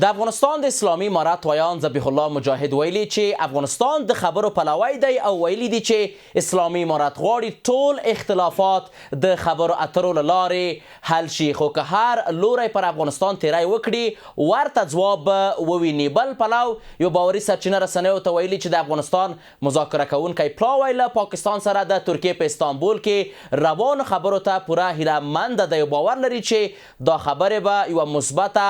د افغانستان د اسلامي امارت ویان ذبیح الله مجاهد ویلي چې افغانستان د خبرو پلوی دی او ویلي دي چې اسلامي امارت غواړي ټول اختلافات د خبرو اترو له لارې حل شي، خو که هر لوری پر افغانستان تیری وکړي ورته ځواب وویني. بل پلو یو باوري سرچینه رسنیو ته ویلي چې د افغانستان مذاکره کوونکی پلاوی له پاکستان سره د ترکیې په استانبول کې روانو خبرو ته پوره هیله دی او باور لري چې دا خبرې به یوه مثبته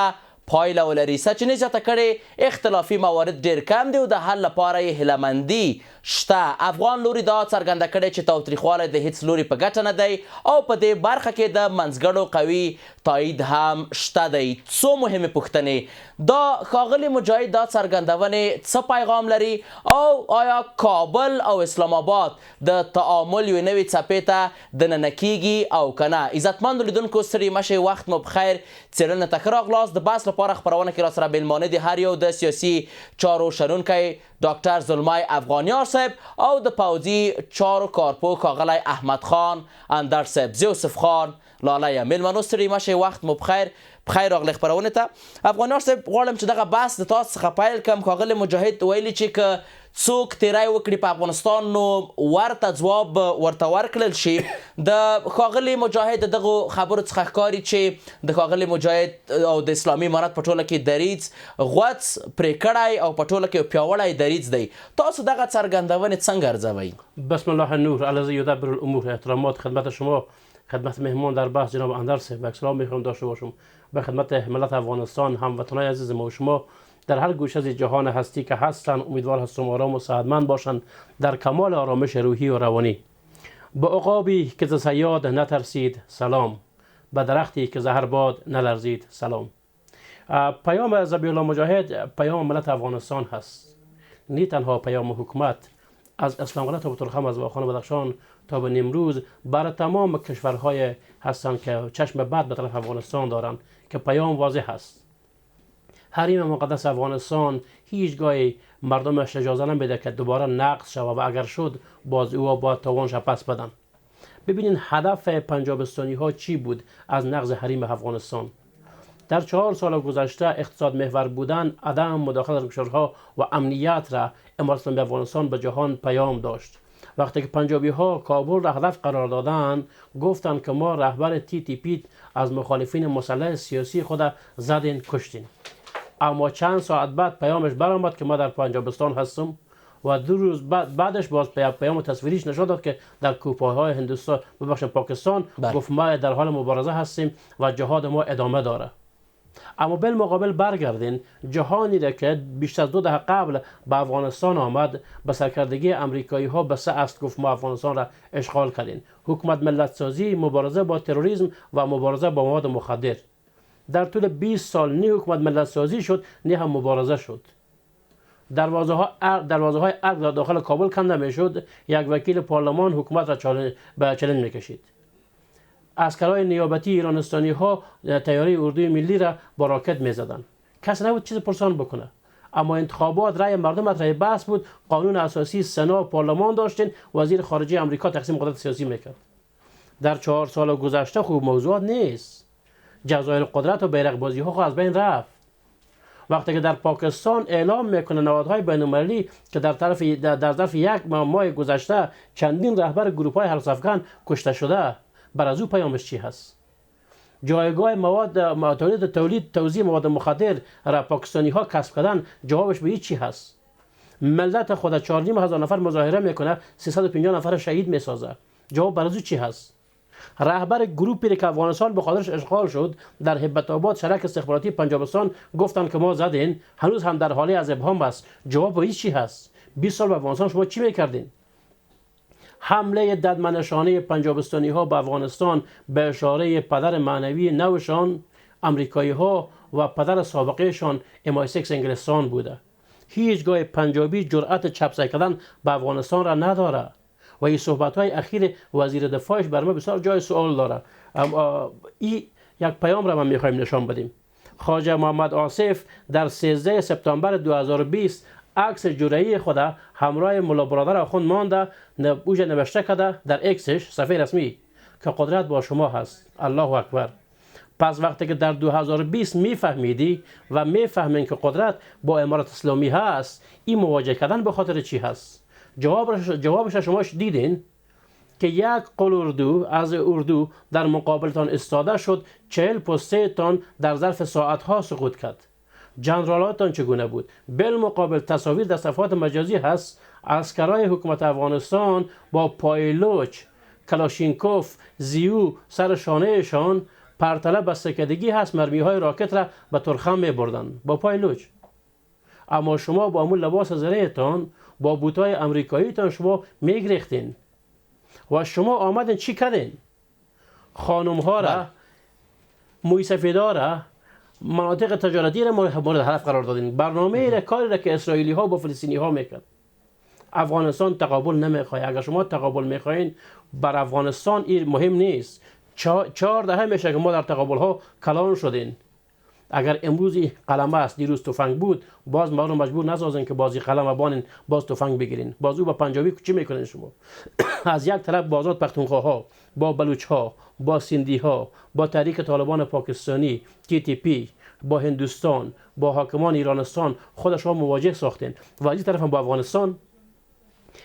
پایله ولري. سرچینې زیاته کړې اختلافي موارد ډېر کم دي او د حل لپاره یې هیلهمندي شته. افغان لوري دا څرګنده کړې چې تاوتریخوالی د هیڅ لوري په ګټه نه دی او په دې برخه کې د منځګړو قوي تایید هم شته دی. څو مهمې پوښتنې دا ښاغلي مجاهد دا څرګندونې څه پیغام لري او آیا کابل او اسلام آباد د تعامل یوې نوې څپې ته دننه کیږي او که نه؟ عزتمندو لیدونکو ستړي مشئ، وخت مو بخیر. څېړنې ته ښه راغلاست. د بحث لپاره خپرونه کې راسره میلمانه دي هر یو د سیاسي چارو شنونکی ډاکټر زلمی افغانیار صاحب او د پوځي چارو کارپوه ښاغلی احمد خان اندړ صاحب. زه یوسف خان لالیه. میلمنو ستړي مشئ، وخت مو بخیر. بخیر راغلی خپرونې ته. افغانیار صاحب غواړم چې دغه بحث د تاسو څخه پیل کړم. ښاغلی مجاهد ویلي چې که څوک تیری وکړي په افغانستان نو ورته ځواب ورته ورکړل شي. د ښاغلي مجاهد د دغو خبرو څخه ښکاري چې د ښاغلي مجاهد او د اسلامي امارت په ټوله کې دریځ غوڅ پرې کړی او په ټوله کې پیاوړی دریځ دی. تاسو دغه څرګندونې څنګه ارزوئ؟ بسم الله النور الذی یدبر الامور. احترامات خدمت شما، خدمت مهمان در بحث جناب اندر صاحب و سلام میخوام داشته باشم به خدمت ملت افغانستان، هموطنان عزیز ما و شما در هر گوشه از جهان هستی که هستند. امیدوار هستم آرام و صحتمند باشند در کمال آرامش روحی و روانی. با عقابی که ز صیاد نترسید سلام، به درختی که ز هر باد نلرزید سلام. پیام ذبیح الله مجاهد پیام ملت افغانستان هست، نه تنها پیام حکومت. از اسلام قلعه تا بطرخم، از واخان بدخشان تا به نیمروز، برای تمام کشورهای هستند که چشم بد به طرف افغانستان دارند که پیام واضح است. حریم مقدس افغانستان هیچگاه مردمش اجازه نمیده که دوباره نقض شود و اگر شد باز او با توانش پس بدن. ببینین هدف پنجابستانی ها چی بود از نقض حریم افغانستان. در 4 سال گذشته اقتصاد محور بودن، عدم مداخلت در کشورها و امنیت را امارت اسلامی افغانستان به جهان پیام داشت. وقتی که پنجابی ها کابل را هدف قرار دادند گفتند که ما رهبر TTP از مخالفین مسلح سیاسی خود زدین کشتین. اما چند ساعت بعد پیامش برآمد که ما در پنجابستان هستم و 2 روز بعدش باز پیام تصویریش نشان داد که در کوهپایه‌های هندوستان پاکستان گفت ما در حال مبارزه هستیم و جهاد ما ادامه داره. اما بالمقابل برگردین جهانی را که بیشتر از 2 دهه قبل به افغانستان آمد به سرکردگی امریکایی ها به 3 است گفت ما افغانستان را اشغال کردیم. حکومت ملت سازی، مبارزه با تروریسم و مبارزه با مواد مخدر. در طول 20 سال نه حکومت ملت سازی شد نه هم مبارزه شد. دروازه های ارگ در داخل کابل کنده میشد، یک وکیل پارلمان حکومت را به چالش میکشید. عسکرهای نیابتی ایرانستانی ها تیاره اردوی ملی را با راکت میزدند. کس نبود چیز پرسان بکنه. اما انتخابات رای مردم رای بحث بود. قانون اساسی سنا پارلمان داشتین، وزیر خارجه آمریکا تقسیم قدرت سیاسی میکرد. در 4 سال گذشته خوب موضوعات نیست. جزایر قدرت و بیرق بازی ها از بین رفت. وقتی که در پاکستان اعلام میکنه نهادهای بین‌المللی که در ظرف 1 ماه گذشته چندین رهبر گروه های هرس افغان کشته شده، بر از او پیامش چی هست؟ جایگاه تولید توزیع مواد مخدر را پاکستانی ها کسب کردن، جوابش به چی هست؟ ملت خود 4,500 نفر مظاهره میکنه، 350 نفر شهید میسازه، جواب بر از او چی هست؟ رهبر گروپی که افغانستان به خاطرش اشغال شد در هبت آباد شرک استخباراتی پنجابستان گفتن که ما زدین، هنوز هم در حالی از ابهام است. جواب به چی هست؟ 20 سال به افغانستان شما چی میکردین؟ حمله ددمنشانه پنجابستانی ها به افغانستان به اشاره پدر معنوی نوشان امریکایی ها و پدر سابقهشان MI6 انگلستان بوده. هیچگاه پنجابی جرأت چپسه کردن به افغانستان را نداره و این صحبت های اخیر وزیر دفاعش بر ما بسیار جای سوال داره. این یک پیام را ما میخوایم نشان بدیم. خواجه محمد آصف در 13 سپتامبر 2020 عکس جرعی خود همراه ملا برادر آخوند مانده، اوج نوشته کرده در اکسش صفحه رسمی که قدرت با شما هست. الله اکبر. پس وقتی که در 2020 میفهمیدی و میفهمین که قدرت با امارت اسلامی هست، این مواجه کردن به خاطر چی هست؟ جوابش شما دیدین که یک قل اردو از اردو در مقابلتان استاده شد، 40 پسته تان در ظرف ساعت ها سقوط کرد. جنرالاتان چگونه بود؟ بالمقابل تصاویر در صفحات مجازی هست، عسکرای حکومت افغانستان با پایلوچ، کلاشینکوف، زیو سر شانهشان، پرتله بستکدگی هست، مرمی های راکت را به ترخم می بردن با پایلوچ. اما شما با امون لباس زرهتان، با بوتای امریکایی تان شما میگریختین و شما آمدین چی کردین؟ خانم ها را، موی سفیدا را، مناطق تجارتی را مورد هدف قرار دادین. برنامه را، کاری را که اسرائیلی ها با فلسطینی ها میکرد. افغانستان تقابل نمیخواد. اگر شما تقابل میخواین، بر افغانستان این مهم نیست. 4 دهه میشه که ما در تقابل ها کلان شدین. اگر امروز قلم است، دیروز تفنگ بود، باز ما رو مجبور نسازین که بازی قلم بانین باز تفنگ بگیرین. بازو با پنجابی چی میکنین شما؟ از یک طرف با آزاد پختونخوا ها، با بلوچ ها، با سیندی ها، با تحریک طالبان پاکستانی TTP، با هندوستان، با حاکمان ایرانستان خودش ها مواجه ساختین. و از این طرف هم با افغانستان،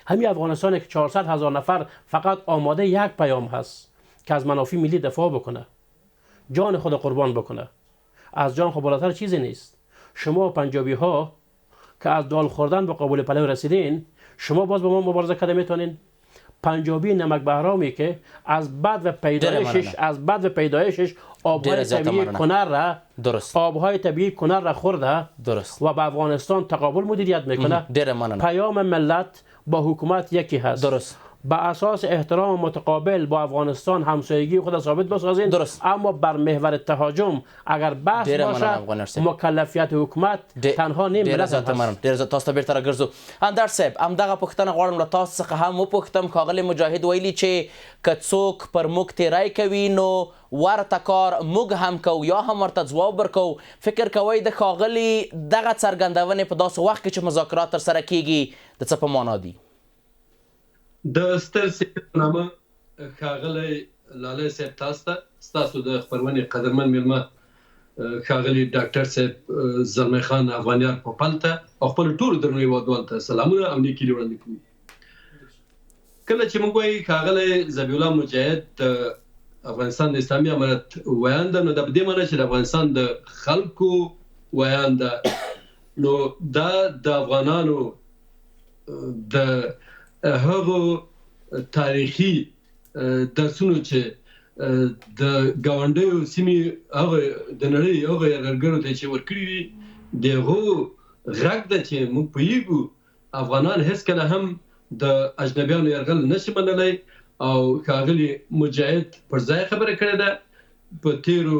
همین افغانستان که 400,000 نفر فقط آماده یک پیام هست که از منافع ملی دفاع بکنه، جان خود قربان بکنه. از جان خود بالاتر چیزی نیست. شما پنجابی ها که از دال خوردن به قابل پلو رسیدین، شما باز با ما مبارزه کرده میتونین؟ پنجابی نمک بهرامی که از بد و پیدایشش آبهای طبیعی کنر را خورده و به افغانستان تقابل مدیریت میکنه. پیام ملت با حکومت یکی هست. با اساس احترام متقابل با افغانستان همسایگی خود ثابت بسازین. اما بر محور تهاجم اگر بحث باشه، مکلفیت حکومت تنها نیم ملت هست. ډیر زه تاسو ته بیرته راګرځو. اندر صاحب، همدغه پوښتنه غواړم له تاسو څخه هم وپوښتم. ښاغلي مجاهد ویلي چې که څوک پر موږ تیری کوي نو ورته کار موږ هم کوو یا هم ورته ځواب ورکوو. فکر کوئ د ښاغلي دغه څرګندونې په داسې وخت کې چې مذاکرات ترسره کیږي د څه په معنا دي؟ د ستر صاحب په نامه ښاغلی لالی صاحب تاسو ته، ستاسو د خپرونې قدرمن میلمه ښاغلي ډاکټر صاحب زلمی خان افغانیار پوپل ته او خپلو ټولو درنو هېوادوالو ته سلامونه او نیکي دې وړاندې کوو. کله چې موږ وایو ښاغلی ذبیح الله مجاهد د افغانستان د اسلامي امارت ویان ده، نو دا په دې معنی چې د افغانستان د خلکو ویان ده. نو دا د افغانانو د هغو تاریخي درسونو چې د ګاونډیو سیمې هغه د نړۍ هغه یرغلګرو ته چې ورکړي دي، د هغو غږ ده چې موږ پوهېږو افغانان هېڅکله هم د اجنبیانو یرغل نشي منلی. او ښاغلي مجاهد پر ځای خبره کړې ده. په تېرو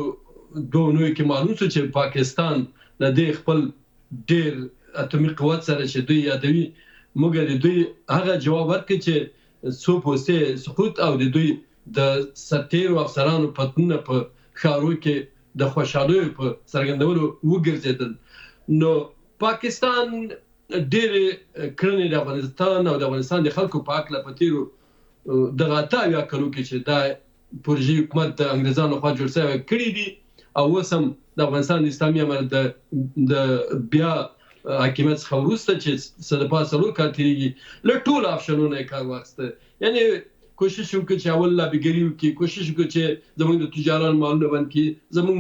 2 اونیو کې معلوم شو چې پاکستان له دې خپل ډېر اتومي قوت سره چې دوی یادوي، موږ د دوی هغه جواب ورکړ چې څو پوستې سقوط او د دوی د سرتېرو افسرانو پتنونه په ښارو کې د خوشحالیو په څرګندولو وګرځېدل. نو پاکستان ډېرې کړنې د افغانستان او د افغانستان د خلکو په هکله په تېرو دغه 88 کلو کې چې دا پروژې حکومت د انګریزانو لخوا جوړ شوی کړي دي، او اوس هم د افغانستان د اسلامي امارت د بیا حاکمیت څخه وروسته چې څه دپاره 4 کال تېرېږي، له ټولو آپشنونو یې کار واخیسته. یعنې کوشش وکړو چې اول لابیګري وکړي، کوشش وکړو چې زموږ د تجارانو مالونه بند کړي، زموږ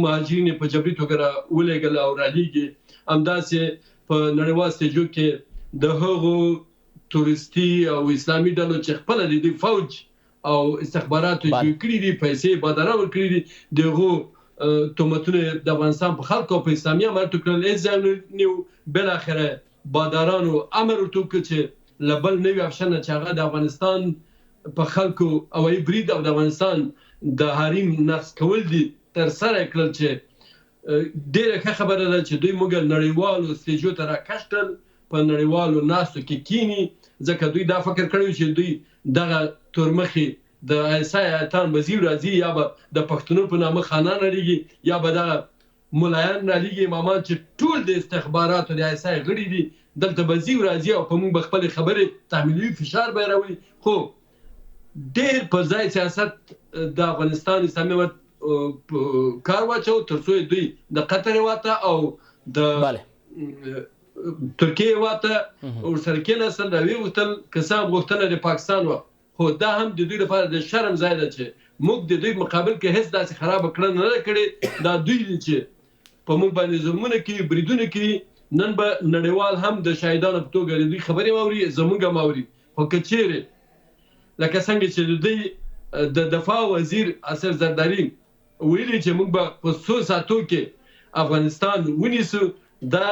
مهاجرین یې په جبري توګه راولېږل او رالیږي. همداسې په نړیوال سټیجو کې د هغو تورستي او اسلامي ډلو چې خپله د دوی فوج او استخباراتو جوړ کړي دي، پیسې باداران ورکړي دي، د هغو تهمتونه د افغانستان په خلکو او په اسلامي امارتو کړل. هېڅ ځای ونه نیو. بالاخره بادارانو امر ورته وکړ چې له بل نوي آپشنه چې هغه د افغانستان په خلکو هوایي برید او د افغانستان د حریم نقض کول دي، ترسره یې کړل. چې ډېره ښه خبره ده چې دوی موږ نړیوالو سټیجو ته راکش کړل، په نړیوالو ناستو کې کینی، ځکه دوی دا فکر کړی چې دوی دغه تورمخي د ایسای ایتان وزیر راځي، یا به د پښتنو په نامه خانان رالیږي، یا به دغه ملایان رالیږي، امامان چې ټول د استخباراتو د ایسای غړي دي، دلته وزیر راځي او په موږ به خپلې خبرې تحمیلوي، فشار به یې راولي. خو ډېر په ځای سیاست د افغانستان اسلامي امارت کار واچو ترڅو دوی د قطر واته او د ترکیه واته ورسره کېناستل راویې غوښتل که څه هم غوښتنه د پاکستان وه خو دا هم د دوی لپاره د شرم ځای ده چې موږ د دوی مقابل کې هېڅ داسې خرابه کړنه نه ده کړې دا دوی دي چې په موږ باندې ظلمونه کوي بریدونه کوي نن به نړیوال هم د شاهدانو په توګه د دوی خبرې واوري زموږ هم اوري خو که چیرې لکه څنګه چې د دوی د دفاع وزیر اسر زرداري ویلي چې موږ به په څو ساعتو کې افغانستان ونیسو دا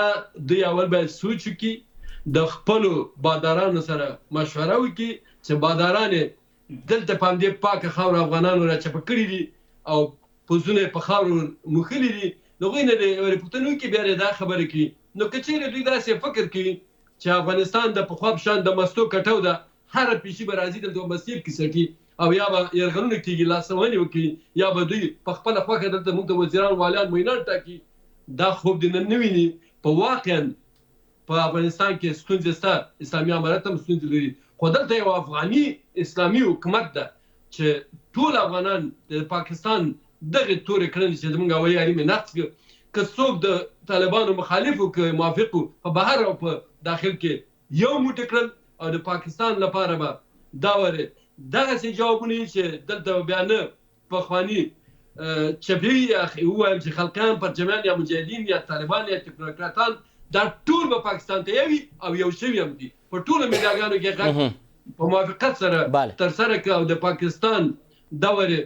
دوی اول باید سوچ وکړي د خپلو بادارانو سره مشوره وکړي چې باداران دلته په همدې پاکه خاوره افغانانو راچپه کړي دي او پوځونه په خاورو موښلي دي د هغوی نه د ریپورټونه وکړي بیا دا خبرې کوي نو که چیرې دوی داسې فکر کوي چې افغانستان د پخوا په شان د مستو کټو ده هره پیشي به راځي دلته به مسیر کې سټي او یا به یرغلونه کېږي لاسوهنې وکړي یا به دوی په خپله خوښه دلته موږ ته وزیران والیان معینان ټاکي دا خوب دې نن نه ویني په واقعا په افغانستان کې ستونزې شته اسلامي امارت هم ستونزې لري خو دلته یو افغاني اسلامي حکومت ده چې ټول افغانان د پاکستان دغه تورې کړنې چې زموږ هوایي حریم یې نقض کړ که څوک د طالبانو مخالف و که موافق و په بهر او په داخل کې یو موټی کړل او د پاکستان لپاره به دا ورې دغسې جوابونه چې دلته بیا نه پخواني چپي ووایم چې خلقیان پرچمیان یا مجاهدین یا طالبان یا تکنوکراتان دا ټول به پاکستان ته یوي او یو شوي هم دي په ټولو میډیاګانو کې غږ په موافقت سره ترسره کړه او د پاکستان دا ورې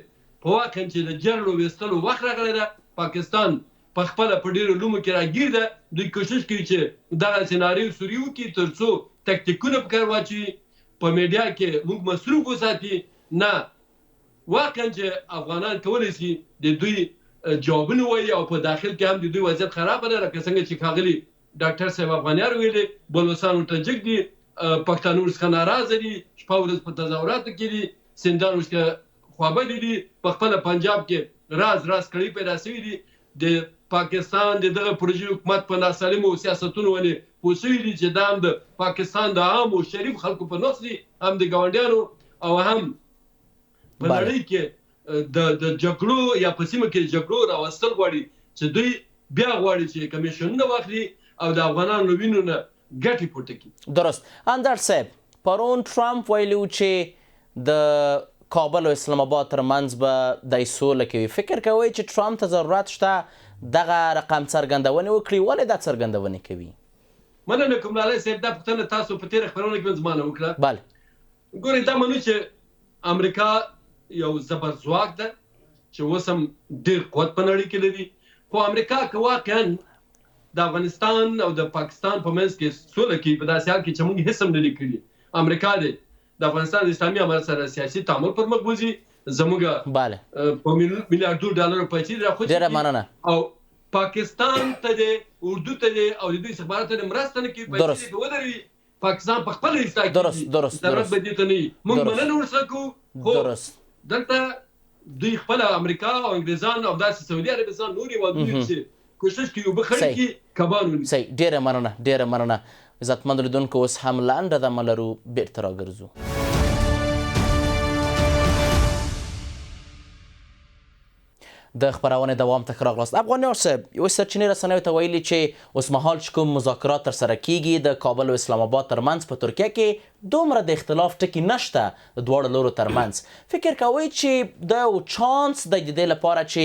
په واقع چې د جرړو ویستلو وخت راغلی ده پاکستان په خپله په ډېرو لومو کې راګیر ده دوی کوشش کوي چې دغه سناریو سوري وکړي تر څو تکتیکونه په کار واچوي په میډیا کې موږ مصروف وساتي نه واقعا چې افغانان کولی شي د دوی جوابونه وایي او په داخل کې هم د دوی وضعیت خرابه ده لکه څنګه چې ښاغلي ډاکټر صاحب افغانیار ویلي بلوچستان ورته جګ دي پښتانه ورڅخه ناراضه دي شپه ورځ په تظاهراتو کې دي سندان ورڅخه خوابدي دي په خپله پنجاب کې راز کړۍ پیدا شوي دي د پاکستان د دغه پروژې حکومت په ناسالمو سیاستونو باندې پوه شوي دي چې دا هم د پاکستان د عامو شریف خلکو په نقص دي هم د ګاونډیانو او هم په نړۍ کې د جګړو یا په سیمه کې جګړو راوستل غواړي چې دوی بیا غواړي چې کمیشنونه واخلي او د افغانانو له وینو نه ګټې پورته کړي درست اندر صاحب پرون ټرمپ ویلي و چې د کابل او اسلام آباد ترمنځ به دی سوله کوي فکر کوئ چې ټرمپ ته ضرورت شته دغه رقم څرګندونې وکړي ولې دا څرګندونې کوي مننه کوم لالی صاحب دا پوښتنه تاسو په تېره خپرونه کې زمانه وکړه بله ګورئ دا منو چې امریکا یو زبر ځواک ده چې اوس هم ډېر قوت په نړۍ کې لري خو امریکا که واقعا د افغانستان او د پاکستان په منځ کې سوله کوي په داسې حال کې چې موږ هېڅ هم نه دي کړي امریکا دی د افغانستان د اسلامي امارت سره سیاسي تعامل پر مخ بوځي زموږ په میلیاردونو ډالرو پیسې راخوځي ډېره مننه او پاکستان ته دی اردو ته دی او د دوی استخباراتو ته مرسته نه کوي پیسې دې ودروي پاکستان په خپله اصلاح کېږي ضرورت به دې ته نه وي موږ مننه ورسره کوو خو دلته دوی خپله امریکا او انګریزان او داسې سعودي عربستان نور هېوادونه چې کوشش کوي اوبه خړې کړي کبان ونیسي صحیح ډېره مننه عزتمندو لیدونکو اوس هم لنډه دمه لرو بېرته راګرځو د خبرونې دوام ته ښه راغلاست افغانیار صاحب یوې سرچینې رسنیو ته ویلي چې اوسمهال چې کوم مذاکرات ترسره کیږي د کابل او اسلام آباد ترمنځ په ترکیه کې دومره د اختلاف ټکي نشته د دواړو لورو ترمنځ فکر کوئ چې دا یو چانس دی د دې لپاره چې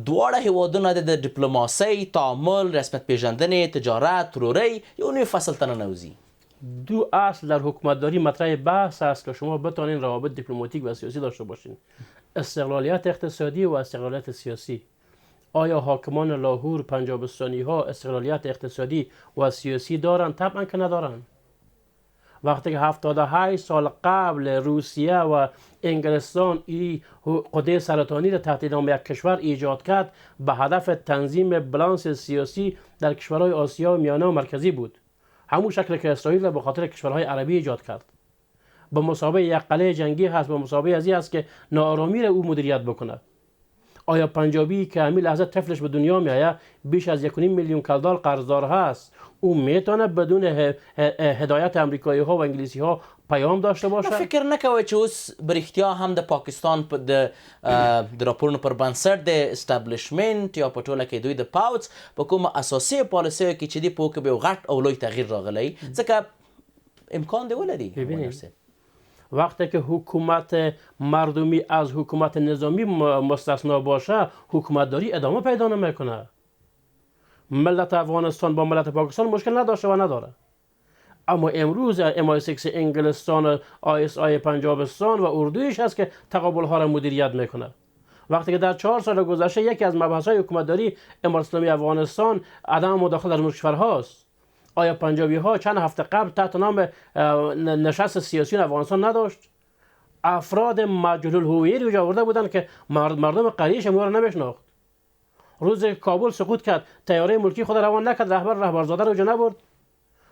دواړه هیوادونه د ډیپلوماسۍ تعامل رسمیت پیژندنې تجارت ورورۍ یو نوی فصل ته ننوزی دو اصل در حکومتداری مطرح بحث است که شما بتوانید روابط دیپلماتیک و سیاسی داشته باشین استقلالیت اقتصادی و استقلالیت سیاسی آیا حاکمان لاهور پنجابستانی ها استقلالیت اقتصادی و سیاسی دارند؟ طبعا که ندارند. وقتی که 78 سال قبل روسیه و انگلستان این قده سرطانی را تحت نام یک کشور ایجاد کرد به هدف تنظیم بالانس سیاسی در کشورهای آسیا و میانه و مرکزی بود. همون شکل که اسرائیل را به خاطر کشورهای عربی ایجاد کرد. به مسابقه یک قلعه جنگی هست به مسابقه ازی هست که ناآرامی را او مدیریت بکند. آیا پنجابی که همین لحظه طفلش به دنیا میآید بیش از 1.5 میلیون $1 قرضدار هست، او میتونه بدون هدایت امریکایی ها و انگلیسی ها پیام داشته باشه؟ فکر نکوي چې اوس برښتیا هم د پاکستان د راپورونو پر بنسټ د اسټابلیشمنت یا په ټوله کې دوی د پاوڅ په کومه اساسي پالیسیو کې چې دی په کې به غټ او لوی تغییر راغلی ځکه امکان دی ولري. ببینید وقتی که حکومت مردمی از حکومت نظامی مستثنا باشه حکومتداری ادامه پیدا نمیکنه. ملت افغانستان با ملت پاکستان مشکل نداشته و نداره، اما امروز MI6 انگلستان، ISI پنجابستان و اردویش هست که تقابل ها را مدیریت میکنه. وقتی که در 4 سال گذشته یکی از مباحث های حکومتداری امارت اسلامی افغانستان عدم مداخله در کشورهاست. آیا پنجابی ها چند هفته قبل تحت نام نشست سیاسی افغانستان نداشت؟ افراد مجهول الهویه رو آورده بودن که مردم قریش امور نمیشناخت. روز کابل سقوط کرد طیاره ملکی خود روان نکرد، رهبرزاده رو جا نبرد.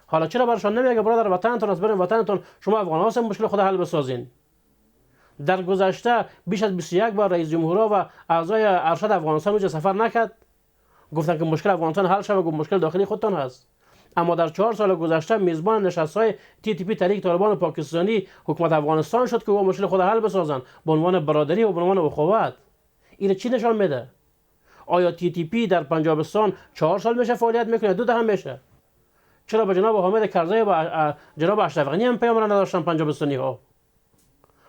حالا چرا برشان نمیگه برادر وطنتون از برین وطنتون، شما افغان ها مشکل خود حل بسازین؟ در گذشته بیش از 21 بار رئیس جمهورها و اعضای ارشد افغانستان اونجا سفر نکرد، گفتن که مشکل افغانستان حل شود، گفت مشکل داخلی خودتان هست. اما در 4 سال گذشته میزبان نشست‌های TTP تحریک طالبان پاکستانی حکومت افغانستان شد که او مشکل خود حل بسازن به عنوان برادری و به عنوان اخوت. این چی نشان میده؟ آیا TTP در پنجابستان 4 سال میشه فعالیت میکنه، 2 دهم میشه؟ چرا به جناب حامد کرزی و جناب اشرف غنی هم پیام نداشتن پنجابستانی ها؟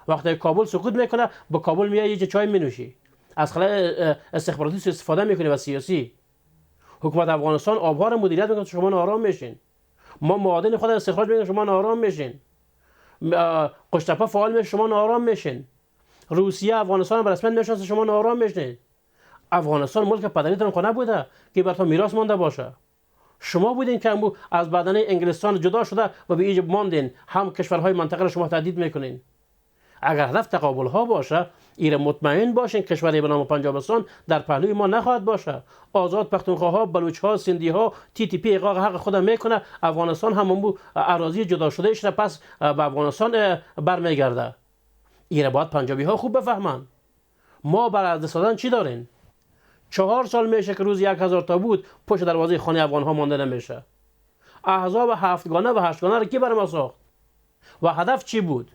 وقتی کابل سقوط میکنه با کابل میای یه چای مینوشی، از خلای استخباراتی استفاده میکنی و سیاسی. حکومت افغانستان آبها رو مدیریت میکنه شما ناآرام میشین. ما معادن خود استخراج میکنیم شما ناآرام میشین. قشتپه فعال میشه شما ناآرام میشین. روسیه افغانستان به رسمیت میشناسه شما ناآرام میشین. افغانستان ملک پدریتون خو نبوده که براتون میراث مونده باشه. شما بودین که از بدنه انگلستان جدا شده و به ایجاب ماندین، هم کشورهای منطقه را شما تهدید میکنین. اگر هدف تقابل ها باشه ایره مطمئن باشین کشوری به نام پنجابستان در پهلوی ما نخواهد باشه. آزاد پختونخوا ها، بلوچ ها، سندی ها، TTP اقراق حق خود میکنه، افغانستان هم اراضی جدا شده ایش را پس به افغانستان برمیگرده. ایره باید پنجابی ها خوب بفهمن. ما برای از دست دادن چی دارین؟ 4 سال میشه که روز 1000 تابوت پشت دروازه خانه افغان ها مانده نمیشه. احزاب 7 گانه و 8 گانه را کی برای ما ساخت؟ و هدف چی بود؟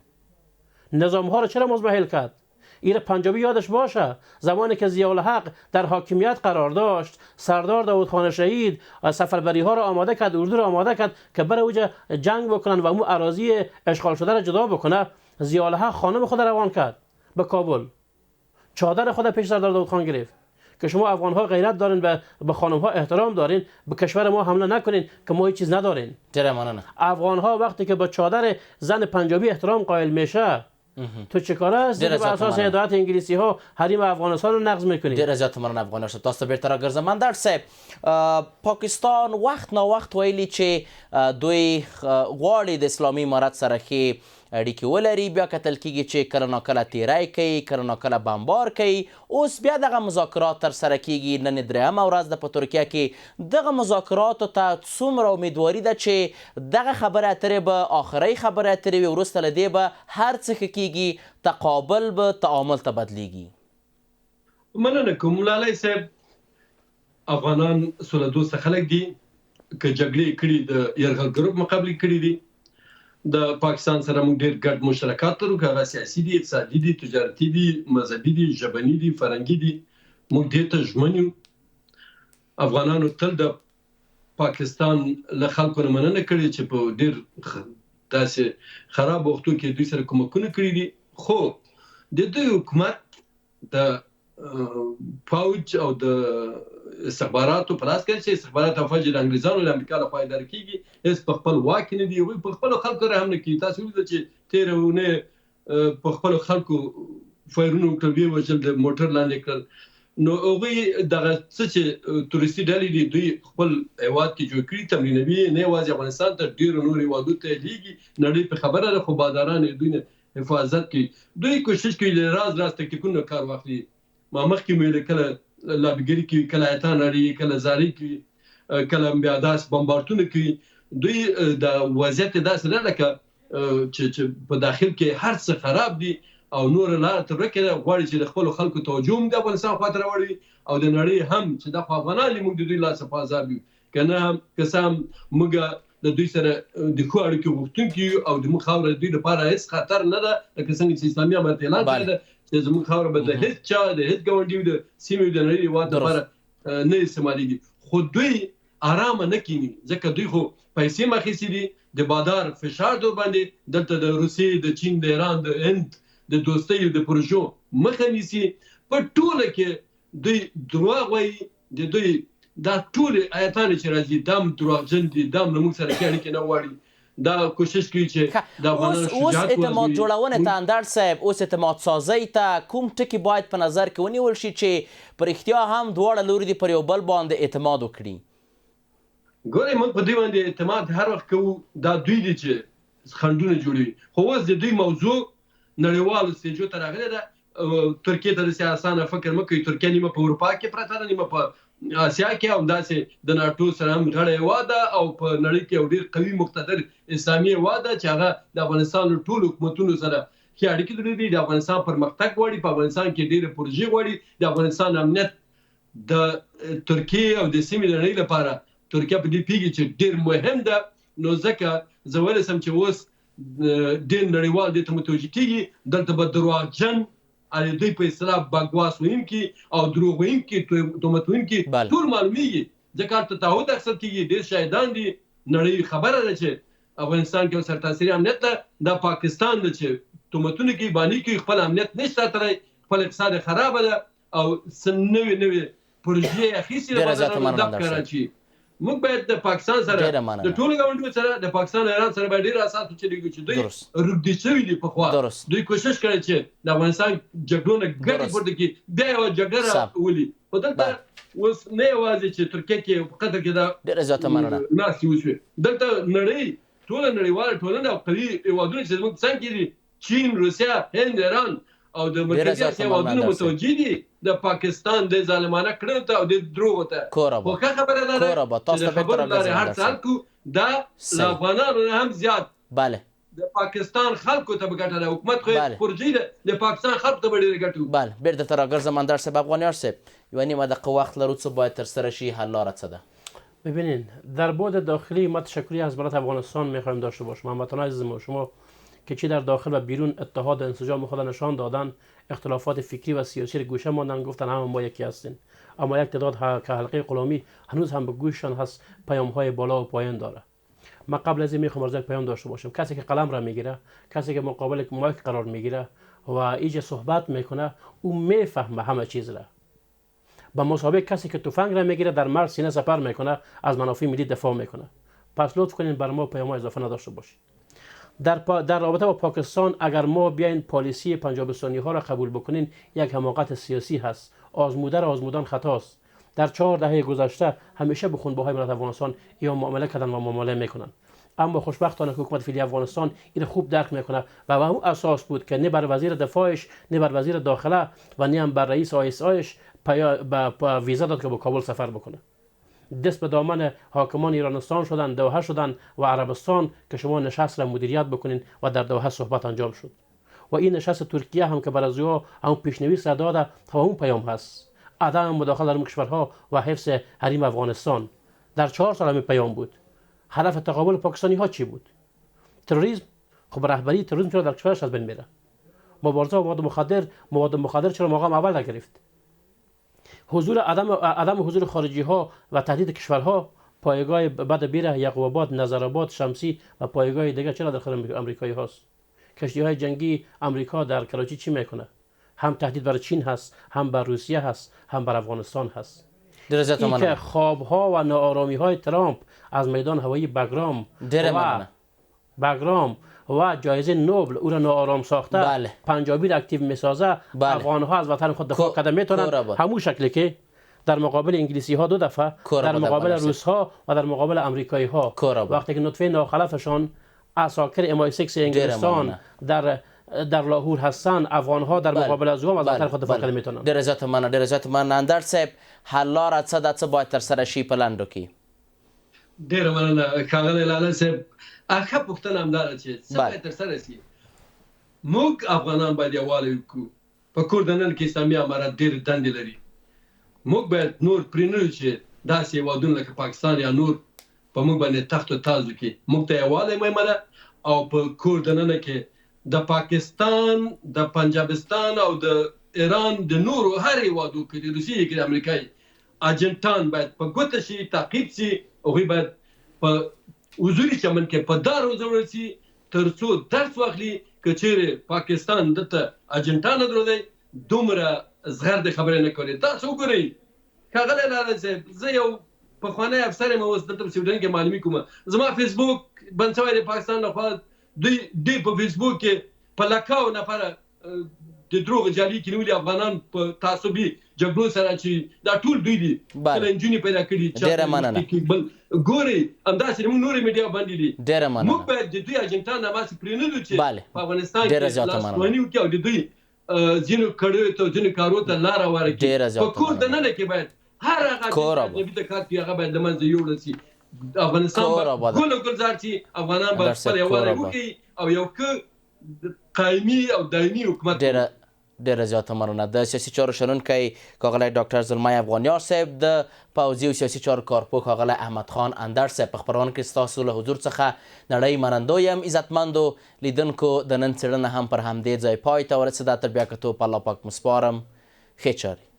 نظام ها را چرا مزمحل کرد؟ این پنجابی یادش باشه زمانی که ضیاءالحق در حاکمیت قرار داشت، سردار داود خان شهید سفربری ها را آماده کرد، اردو را آماده کرد که برای اوجه جنگ بکنن و اون اراضی اشغال شده را جدا بکنه. ضیاءالحق خانم خود روان کرد به کابل، چادر خود پیش سردار داود خان گرفت که شما افغان ها غیرت دارین، به خانم ها احترام دارین، به کشور ما حمله نکنین که ما هیچ چیز ندارین. افغان ها وقتی که به چادر زن پنجابی احترام قائل میشه، تو چه کار است که به اساس هدایت انگلیسی ها حریم افغانستان رو نقض میکنی؟ ډیر زیات مننه افغانستان. تاسو بیرته راګرځم مندر صاحب. پاکستان وخت نا وخت ویلي چې دوی غواړي د اسلامي امارت سره ښې اړیکې ولري، بیا کتل کیږي چې کله ناکله تیری کوي، کله ناکله بمبار کوي. اوس بیا دغه مذاکرات ترسره کیږي. نن درېیمه ورځ ده په ترکیه کې. دغه مذاکراتو ته څومره امیدواري ده چې دغه خبرې اترې به آخري خبرې اترې وي، وروسته له دې به هر څه ښه کیږي، تقابل به تعامل ته بدلیږي؟ مننه کوم لالی صاحب. افغانان سوله دوسته خلک دي که جګړې کړي د یرغل ګروپ مقابله کړي دي. د پاکستان سره موږ ډېر ګډ مشترکات لرو، که هغه سیاسي دي، اقتصادي دي، تجارتي دي، مذهبي دي، ژبني دي، فرهنګي دي. موږ دې ته ژمن یو. افغانانو تل د پاکستان له خلکو نه مننه کړې چې په ډېر داسې خراب وختو کې دوی سره کومکونه کړي دي. خو د دوی حکومت د پوځ او د استخباراتو په لاس کې چې استخبارات او فوج د انګریزانو له امریکا لخوا اداره کیږي، هیڅ په خپل واک نه دي. هغوی په خپلو خلکو رحم نه کوي. تاسو ولیدل چې تېره اونۍ په خپلو خلکو فایرونه وکړل، ویې وژل، د موټر لاندې کړل. نو هغوی دغه څه چې تورستي ډلې دي دوی خپل هیواد کې جوړ کړي، تمرینوي، نه یوازې افغانستان ته ډېرو نورو هیوادو ته یې لیږي. نړۍ په خبره ده، خو باداران یې دوی نه حفاظت کوي. دوی کوشش کوي له راز تکتیکونو کار واخلي. ما مخکې مې ویل کله لابیګري کوي، کله ایتان اړوي، کله زاري کوي، کله بیا داسې بمبارتونه کوي. دوی د وضعیت داسې ده لکه چې په داخل کې هر څه خراب دي او نور لار ته ورکه غواړي چې د خپل خلکو توجه هم د افغانستان خاطر وړي او د نړۍ هم چې د افغانان موږ د دوی لاس په عذاب یو کنه قسم موږ د دوی سره د خو اړیکې غوښتونکي او د مخاوره دوی لپاره هیڅ خطر نه ده لکه څنګه چې اسلامي امارت اعلان کړی ده چې زموږ خاوره به د هیڅ چا د هیڅ ګاونډي د سیمې د نړۍ هېواد لپاره نه استعمالېږي خو دوی آرامه نه کینی ځکه دوی خو پیسې مخېسي دي د بازار فشار در باندې دلته د روسیې د چین د ایران د هند د دوستۍ د پروژو مخه نیسي په ټوله کې دوی دروغ وایي د دوی دا ټول آیتان چې راځي دام دروغجن دي دام نموږ سره کې اړیکې نه غواړي دا کوشش کوي چې د افغانانو شجاعت اعتماد جوړونه ته اندر صاحب اوس اعتماد سازۍ ته کوم ټکي باید په نظر کې ونیول شي چې په رښتیا هم دواړه لوري دي پر یو بل باندې اعتماد وکړي ګورئ موږ په دوی باندې اعتماد هر وخت کوو دا دوی دي چې خنډونه جوړوي خو اوس د دوی موضوع نړیوالو سټیجو ته راغلې ده ترکیې ته داسې اسانه فکر مه کوئ ترکیه نیمه په اروپا کې پرته ده نیمه په اسیا کې هم داسې د ناټو سره هم غړی هېواد ده او په نړۍ کې یو ډېر قوي مقتدر اسلامي هېواد ده چې هغه د افغانستان ټولو حکومتونو سره ښې اړیکې لري د افغانستان پرمختګ غواړي په افغانستان کې ډېرې پروژې غواړي د افغانستان امنیت د ترکیې او د سیمې د نړۍ لپاره ترکیه په دې پیږي چې ډېر مهم ده نو ځکه زه ویلی سم چې اوس ډېر نړیوال دې ته متوجه کېږي دلته به درواغجن دوی په اصطلاح بګواس ویونکي او دروغ ویونکي تهمت ویونکي ټول معلومیږي ځکه هلته تعهد اخیستل کېږي ډېر شاهدان دي نړۍ خبره ده چې افغانستان کې یو سرتاسري امنیت ده دا پاکستان ده چې تهمتونه کوي باني کوي خپل امنیت نشته ساتلی خپل اقتصاد خرابه ده او څه نوې پروژې اخیستې د بازارونو ډک کراچي موږ باید د پاکستان سره د ټولو ګاونډیو سره د پاکستان ایران سره باید ډېر اساس وچلېږو چې دوی روږدي شوي دي پخوا دوی کوشش کړی چې د افغانستان جګړو نه ګټې پورته کړي بیا یوه جګړه ولي خو دلته اوس نه یوازې چې ترکیه کې په قطر کې دا ناستې وشوې دلته نړۍ ټوله نړیواله ټولنه او قوي هېوادونه چې زموږ څنګ کې دي چین روسیه هند ایران او د مرکزي اسیا هېوادونه متوجه دي د پاکستان د ظالمانه کړنو ته او د دروغو ته خو ښه خبره دا ده چې د خبرو لارې هر څه حل کړو دا له افغانانو نه هم زیات د پاکستان خلکو ته به ګټه ده حکومت خو پروژې ده د پاکستان خلکو ته به ډېرې ګټه بله بیرته ته راګرځم اندر صاحب افغانیار صاحب یوه نیمه دقیقه وقت لرو څه باید ترسره شی حل لاره څه ده ببینین در بعد داخلی ما تشکلی از ملت افغانستان میخوایم داشته باشیم هموطنان عزیز ما شما که چی در داخل و بیرون اتحاد و انسجام خود نشان دادن اختلافات فکری و سیاسی رو گوشه ماندن گفتن همه ما یکی هستیم اما یک تعداد که حلقه غلامی هنوز هم به گوششان هست پیام های بالا و پایین داره ما قبل از این میخوام از یک پیام داشته باشم کسی که قلم را میگیره کسی که مقابل مایک قرار میگیره و ایجا صحبت میکنه او میفهمه همه چیز را با مسابقه کسی که تفنگ را میگیره در مرز سینه سپر میکنه از منافع ملی دفاع میکنه پس لطف کنین بر ما پیام اضافه نداشته باشید در رابطه با پاکستان اگر ما بیاین پالیسی پنجاب ثانی ها را قبول بکنین یک حماقت سیاسی هست آزمودن خطاست در 4 دهه گذشته همیشه به خونبه‌های ملت افغانستان یا معامله کردن و معامله میکنن اما خوشبختانه حکومت فعلی افغانستان این خوب درک میکنه و به اون اساس بود که نه بر وزیر دفاعش نه بر وزیر داخله و نه هم بر رئیس آیش ویزا داد که به کابل سفر بکنه دست به دامن حاکمان ایرانستان شدن دوحه شدن و عربستان که شما نشست را مدیریت بکنین و در دوحه صحبت انجام شد و این نشست ترکیه هم که برازیو هم پیشنویس را داده تا اون پیام هست عدم مداخله در کشورها و حفظ حریم افغانستان در 4 سال همین پیام بود هدف تقابل پاکستانی ها چی بود تروریسم خب رهبری تروریسم چرا در کشورش از بین میره مبارزه با مواد مخدر چرا مقام اول نگرفت عدم حضور خارجی ها و تهدید کشورها پایگاه بعد بیره یعقوب‌آباد نظرآباد شمسی و پایگاه دیگه چرا داخل آمریکایی هاست کشتی های جنگی آمریکا در کراچی چی میکنه هم تهدید بر چین هست هم بر روسیه هست هم بر افغانستان هست این که خواب ها و ناآرامی های ترامپ از میدان هوایی بگرام و جایزه نوبل او را ناآرام ساخته پنجابی را اکتیو میسازه افغان ها از وطن خود دفاع کرده میتونن همون شکلی که در مقابل انگلیسی ها 2 دفعه در مقابل روس ها و در مقابل امریکایی ها وقتی که نطفه ناخلفشان عساکر MI6 انگلستان در لاهور هستن افغان ها در مقابل از او از وطن خود دفاع کرده میتونن ډېر عزت مننه اندر صاحب حل لاره څه ده څه باید ترسره شي په لنډو کې ډېره مننه ښاغلی لاله صاحب ښه پوښتنه همدا ده چې څه باید ترسره شي موږ افغانان باید یووالی وکړو. په کور دننه کې اسلامي امارت ډېرې دندې لري. موږ باید نور پرېنړو چې داسې هېوادونه لکه پاکستان یا نور په موږ باندې تخت و تاز وکړي. موږ ته یووالی مهمه ده او په کور دننه کې د پاکستان، د پنجابستان او د ایران د نورو هر هېوادو کې د روسیې کې د امریکایي اجنټان باید په ګوته شي، تعقیب شي. هغوی باید په حضوري چمن کې په دار وځوړل شي تر څو درس واخلي که چیرې پاکستان دلته اجنټان درلودی دومره زغرد خبرې نه کولې. تاسو وګورئ ښاغلی لاله صاحب، زه یو پخوانی افسر یم، اوس دلته په سویډن کې معلومي کومه. زما فیسبوک بند شوی دی پاکستان لخوا. دوی په فیسبوک کې په لکاو نفره د دروغ جعلي کې نیولي افغانان په تعصبي جګړو سره چې دا ټول دوی دي. کله نجونې پیدا کړي. ډېره مننه. ګورئ همداسې موږ نورې میډیا باندې دي. ډېره مننه. موږ باید د دوی اجنټان هماسې پرېنږدو چې بله په افغانستان ډېره کې زیاته مننه. لاسوهني وکړي او د دوی ځینو کړیو ته ځینو کارو ته لاره ورکړي. ډېره زیاته په کور دننه کې باید هر هغه اجنبي ته کار کوي هغه باید له منځه یوړل شي. افغانستان به ګل او ګلزار شي. افغانان به خپل یووالی وکړي او یو ښه قایمي او دایمي حکومت. ډېره زیاته مننه. د سیاسي چارو شنونکی ښاغلی ډاکټر زلمی افغانیار صاحب، د پوځي او سیاسي چارو کارپوه ښاغلی احمد خان اندړ صاحب. په خپرونه کې ستاسو له حضور څخه نړۍ منندو یم. عزتمندو لیدونکو، د نن څېړنه هم پر همدې ځای پای ته ورسېده. تر بیا کتو په الله پاک مو سپارم. ښې چارې.